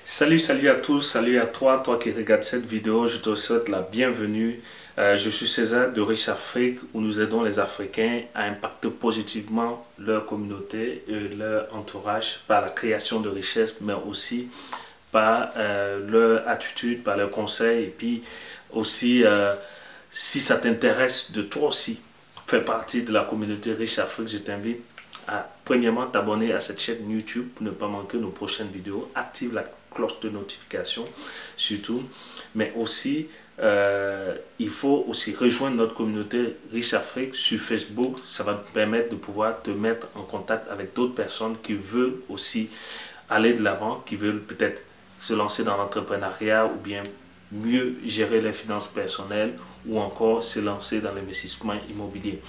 Salut à tous, salut à toi qui regardes cette vidéo, je te souhaite la bienvenue. Je suis César de Riche Afrique où nous aidons les Africains à impacter positivement leur communauté et leur entourage par la création de richesses, mais aussi par leur attitude, par leurs conseils et puis aussi si ça t'intéresse de toi aussi faire partie de la communauté Riche Afrique, je t'invite à premièrement t'abonner à cette chaîne YouTube pour ne pas manquer nos prochaines vidéos. Active la cloche de notification surtout, mais aussi il faut aussi rejoindre notre communauté Riche Afrique sur Facebook. Ça va te permettre de pouvoir te mettre en contact avec d'autres personnes qui veulent aussi aller de l'avant, qui veulent peut-être se lancer dans l'entrepreneuriat ou bien mieux gérer les finances personnelles ou encore se lancer dans l'investissement immobilier.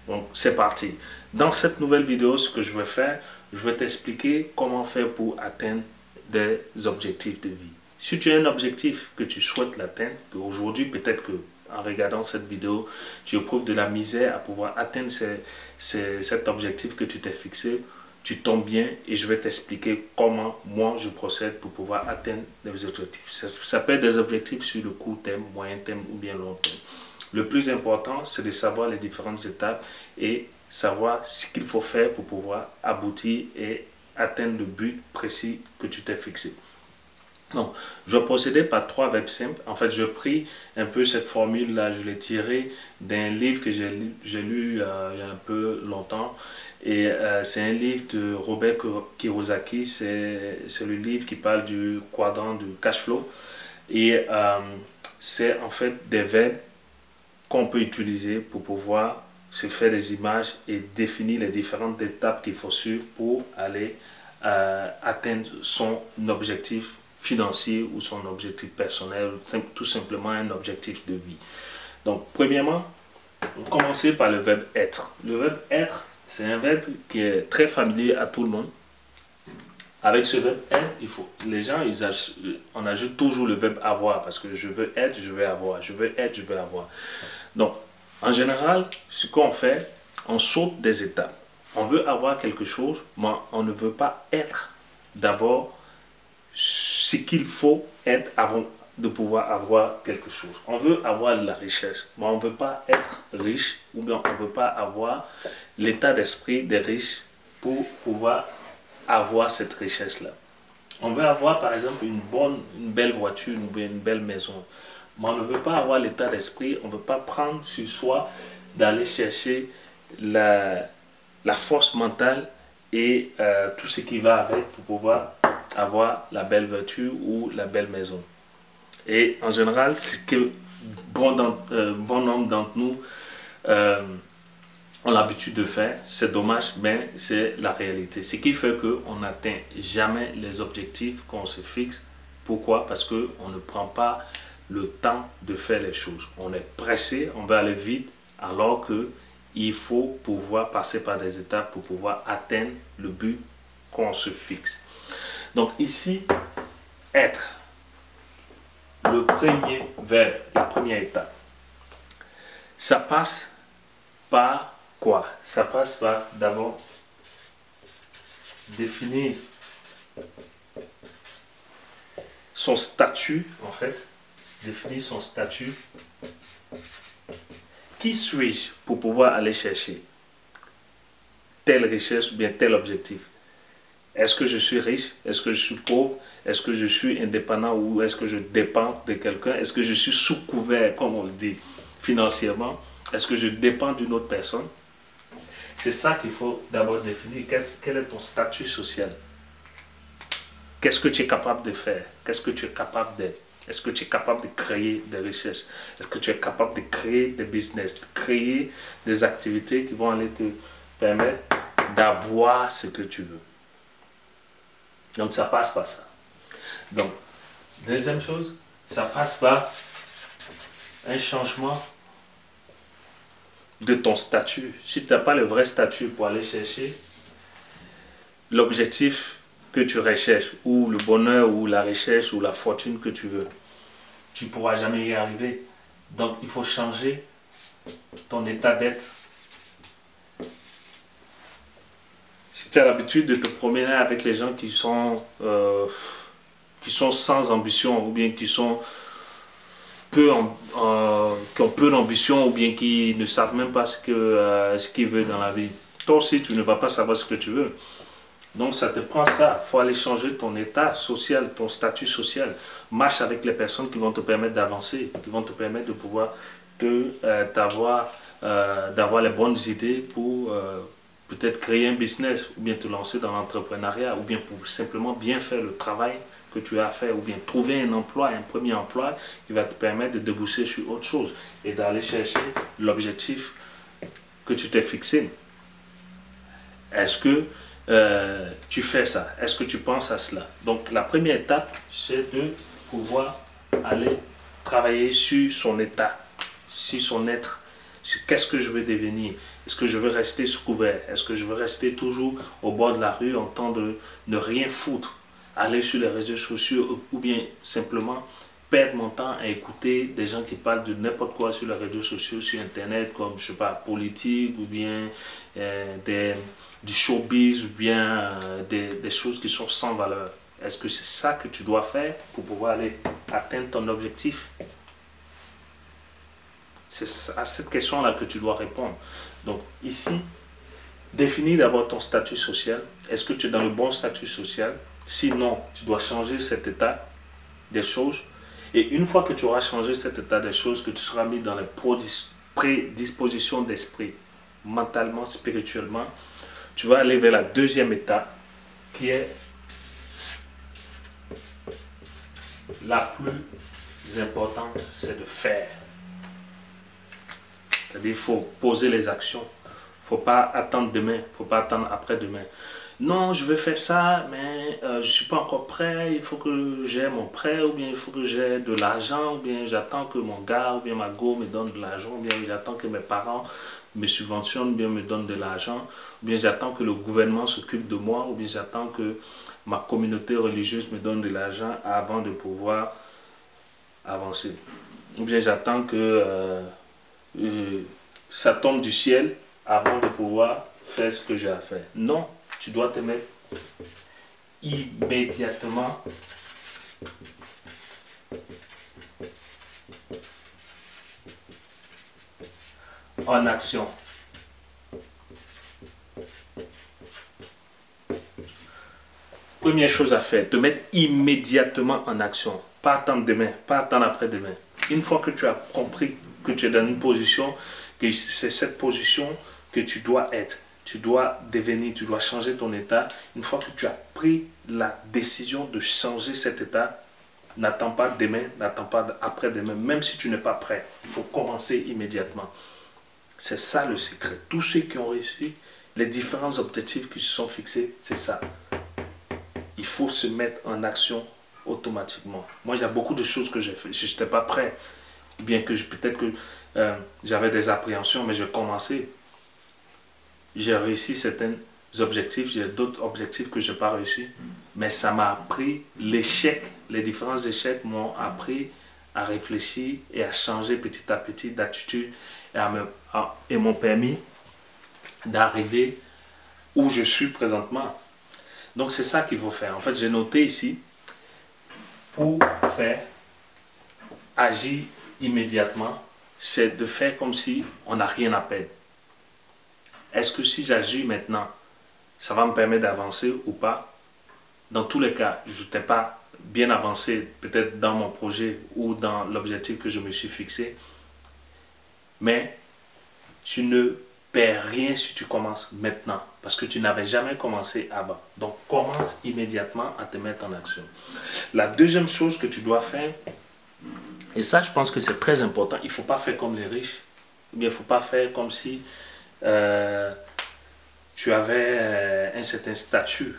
Donc c'est parti. Dans cette nouvelle vidéo, ce que je vais faire, je vais t'expliquer comment faire pour atteindre des objectifs de vie. Si tu as un objectif que tu souhaites l'atteindre, aujourd'hui peut-être que en regardant cette vidéo, tu éprouves de la misère à pouvoir atteindre cet objectif que tu t'es fixé, tu tombes bien et je vais t'expliquer comment moi je procède pour pouvoir atteindre les objectifs. Ça peut être des objectifs sur le court terme, moyen terme ou bien long terme. Le plus important, c'est de savoir les différentes étapes et savoir ce qu'il faut faire pour pouvoir aboutir et atteindre le but précis que tu t'es fixé. Donc, je vais procéder par 3 verbes simples. En fait, je pris un peu cette formule-là, je l'ai tirée d'un livre que j'ai lu il y a un peu longtemps. Et c'est un livre de Robert Kiyosaki, c'est le livre qui parle du quadrant du cash flow. Et c'est en fait des verbes qu'on peut utiliser pour pouvoir se faire des images et définir les différentes étapes qu'il faut suivre pour aller atteindre son objectif financier ou son objectif personnel, ou tout simplement un objectif de vie. Donc, premièrement, on va commencer par le verbe être. Le verbe être, c'est un verbe qui est très familier à tout le monde. Avec ce verbe être, les gens, on ajoute toujours le verbe avoir parce que je veux être, je vais avoir. Je veux être, je vais avoir. Donc, en général, ce qu'on fait, on saute des étapes. On veut avoir quelque chose, mais on ne veut pas être d'abord ce qu'il faut être avant de pouvoir avoir quelque chose. On veut avoir de la richesse, mais on ne veut pas être riche ou bien on ne veut pas avoir l'état d'esprit des riches pour pouvoir avoir cette richesse-là. On veut avoir par exemple une belle voiture, une belle maison. Mais on ne veut pas avoir l'état d'esprit, on ne veut pas prendre sur soi d'aller chercher la force mentale et tout ce qui va avec pour pouvoir avoir la belle voiture ou la belle maison. Et en général, ce que bon nombre d'entre nous ont l'habitude de faire, c'est dommage, mais c'est la réalité. Ce qui fait qu'on n'atteint jamais les objectifs qu'on se fixe. Pourquoi? Parce qu'on ne prend pas le temps de faire les choses. On est pressé, on veut aller vite, alors qu'il faut pouvoir passer par des étapes pour pouvoir atteindre le but qu'on se fixe. Donc ici, être, le premier verbe, la première étape, ça passe par quoi? Ça passe par d'abord définir son statut, en fait, définir son statut. Qui suis-je pour pouvoir aller chercher telle richesse ou bien tel objectif? Est-ce que je suis riche? Est-ce que je suis pauvre? Est-ce que je suis indépendant ou est-ce que je dépends de quelqu'un? Est-ce que je suis sous couvert, comme on le dit, financièrement? Est-ce que je dépends d'une autre personne? C'est ça qu'il faut d'abord définir. Quel est ton statut social? Qu'est-ce que tu es capable de faire? Qu'est-ce que tu es capable d'être? Est-ce que tu es capable de créer des richesses? Est-ce que tu es capable de créer des business, de créer des activités qui vont aller te permettre d'avoir ce que tu veux? Donc ça passe par ça. Donc, deuxième chose, ça passe par un changement de ton statut. Si tu n'as pas le vrai statut pour aller chercher l'objectif que tu recherches, ou le bonheur, ou la richesse, ou la fortune que tu veux, tu ne pourras jamais y arriver. Donc il faut changer ton état d'être. Si tu as l'habitude de te promener avec les gens qui sont qui sont sans ambition ou bien qui sont qui ont peu d'ambition ou bien qui ne savent même pas ce qu'ils veulent dans la vie. Toi aussi, tu ne vas pas savoir ce que tu veux. Donc ça te prend ça. Il faut aller changer ton état social, ton statut social. Marche avec les personnes qui vont te permettre d'avancer, qui vont te permettre de pouvoir d'avoir les bonnes idées pour peut-être créer un business ou bien te lancer dans l'entrepreneuriat ou bien pour simplement bien faire le travail que tu as à faire ou bien trouver un emploi, un premier emploi qui va te permettre de déboucher sur autre chose et d'aller chercher l'objectif que tu t'es fixé. Est-ce que tu fais ça? Est-ce que tu penses à cela? Donc la première étape, c'est de pouvoir aller travailler sur son état, sur son être, sur qu'est-ce que je veux devenir. Est-ce que je veux rester sous couvert? Est-ce que je veux rester toujours au bord de la rue en train de ne rien foutre? Aller sur les réseaux sociaux ou bien simplement perdre mon temps à écouter des gens qui parlent de n'importe quoi sur les réseaux sociaux, sur Internet, comme, je sais pas, politique ou bien du showbiz ou bien des choses qui sont sans valeur. Est-ce que c'est ça que tu dois faire pour pouvoir aller atteindre ton objectif? C'est à cette question-là que tu dois répondre. Donc ici, définis d'abord ton statut social. Est-ce que tu es dans le bon statut social? Sinon, tu dois changer cet état des choses. Et une fois que tu auras changé cet état des choses, que tu seras mis dans les prédispositions d'esprit, mentalement, spirituellement, tu vas aller vers la deuxième étape qui est la plus importante, c'est de faire. C'est-à-dire qu'il faut poser les actions. Il ne faut pas attendre demain, il ne faut pas attendre après-demain. Non, je veux faire ça, mais je ne suis pas encore prêt, il faut que j'ai mon prêt, ou bien il faut que j'ai de l'argent, ou bien j'attends que mon gars, ou bien ma go me donne de l'argent, ou bien j'attends que mes parents me subventionnent, ou bien me donnent de l'argent, ou bien j'attends que le gouvernement s'occupe de moi, ou bien j'attends que ma communauté religieuse me donne de l'argent avant de pouvoir avancer. Ou bien j'attends que ça tombe du ciel avant de pouvoir faire ce que j'ai à faire. Non. Tu dois te mettre immédiatement en action. Première chose à faire, te mettre immédiatement en action. Pas attendre demain, pas attendre après-demain. Une fois que tu as compris que tu es dans une position, que c'est cette position que tu dois être. Tu dois devenir, tu dois changer ton état. Une fois que tu as pris la décision de changer cet état, n'attends pas demain, n'attends pas après-demain, même si tu n'es pas prêt. Il faut commencer immédiatement. C'est ça le secret. Tous ceux qui ont réussi, les différents objectifs qui se sont fixés, c'est ça. Il faut se mettre en action automatiquement. Moi, il y a beaucoup de choses que j'ai fait. Je n'étais pas prêt. Bien que peut-être que j'avais des appréhensions, mais j'ai commencé. J'ai réussi certains objectifs, j'ai d'autres objectifs que je n'ai pas réussi. Mais ça m'a appris l'échec, les différents échecs m'ont appris à réfléchir et à changer petit à petit d'attitude et m'ont permis d'arriver où je suis présentement. Donc c'est ça qu'il faut faire. En fait, j'ai noté ici, pour faire agir immédiatement, c'est de faire comme si on n'a rien à perdre. Est-ce que si j'agis maintenant, ça va me permettre d'avancer ou pas? Dans tous les cas, je n'étais pas bien avancé, peut-être dans mon projet ou dans l'objectif que je me suis fixé. Mais tu ne perds rien si tu commences maintenant, parce que tu n'avais jamais commencé avant. Donc, commence immédiatement à te mettre en action. La deuxième chose que tu dois faire, et ça, je pense que c'est très important, il ne faut pas faire comme les riches, ou bien il ne faut pas faire comme si tu avais un certain statut.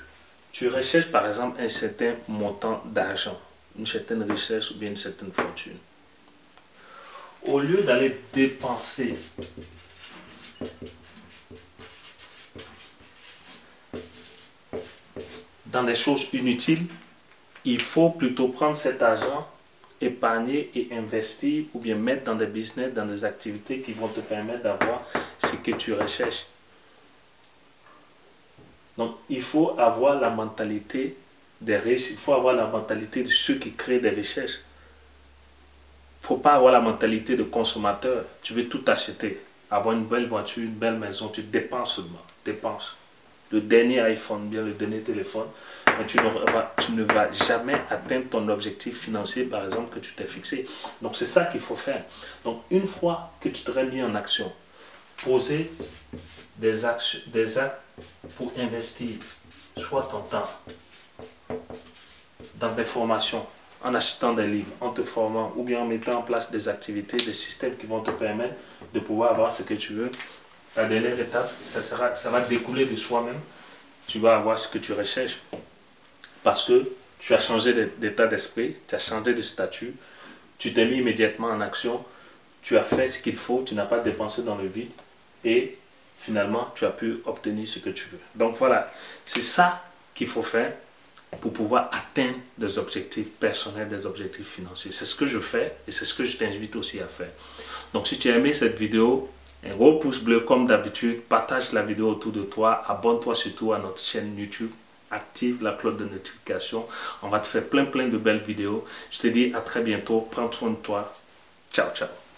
Tu recherches par exemple un certain montant d'argent, une certaine richesse ou bien une certaine fortune. Au lieu d'aller dépenser dans des choses inutiles, il faut plutôt prendre cet argent, épargner et investir ou bien mettre dans des business, dans des activités qui vont te permettre d'avoir ce que tu recherches. Donc, il faut avoir la mentalité des riches, il faut avoir la mentalité de ceux qui créent des richesses. Il ne faut pas avoir la mentalité de consommateur. Tu veux tout acheter, avoir une belle voiture, une belle maison, tu dépenses seulement, dépenses. Le dernier iPhone, bien le dernier téléphone, mais tu ne vas jamais atteindre ton objectif financier, par exemple, que tu t'es fixé. Donc c'est ça qu'il faut faire. Donc une fois que tu t'aurais mis en action, poser des actes pour investir, soit ton temps, dans des formations, en achetant des livres, en te formant, ou bien en mettant en place des activités, des systèmes qui vont te permettre de pouvoir avoir ce que tu veux. La dernière étape, ça va découler de soi-même. Tu vas avoir ce que tu recherches parce que tu as changé d'état d'esprit, tu as changé de statut, tu t'es mis immédiatement en action, tu as fait ce qu'il faut, tu n'as pas dépensé dans le vide et finalement tu as pu obtenir ce que tu veux. Donc voilà, c'est ça qu'il faut faire pour pouvoir atteindre des objectifs personnels, des objectifs financiers. C'est ce que je fais et c'est ce que je t'invite aussi à faire. Donc si tu as aimé cette vidéo, un gros pouce bleu comme d'habitude, partage la vidéo autour de toi, abonne-toi surtout à notre chaîne YouTube, active la cloche de notification, on va te faire plein de belles vidéos. Je te dis à très bientôt, prends soin de toi, ciao ciao.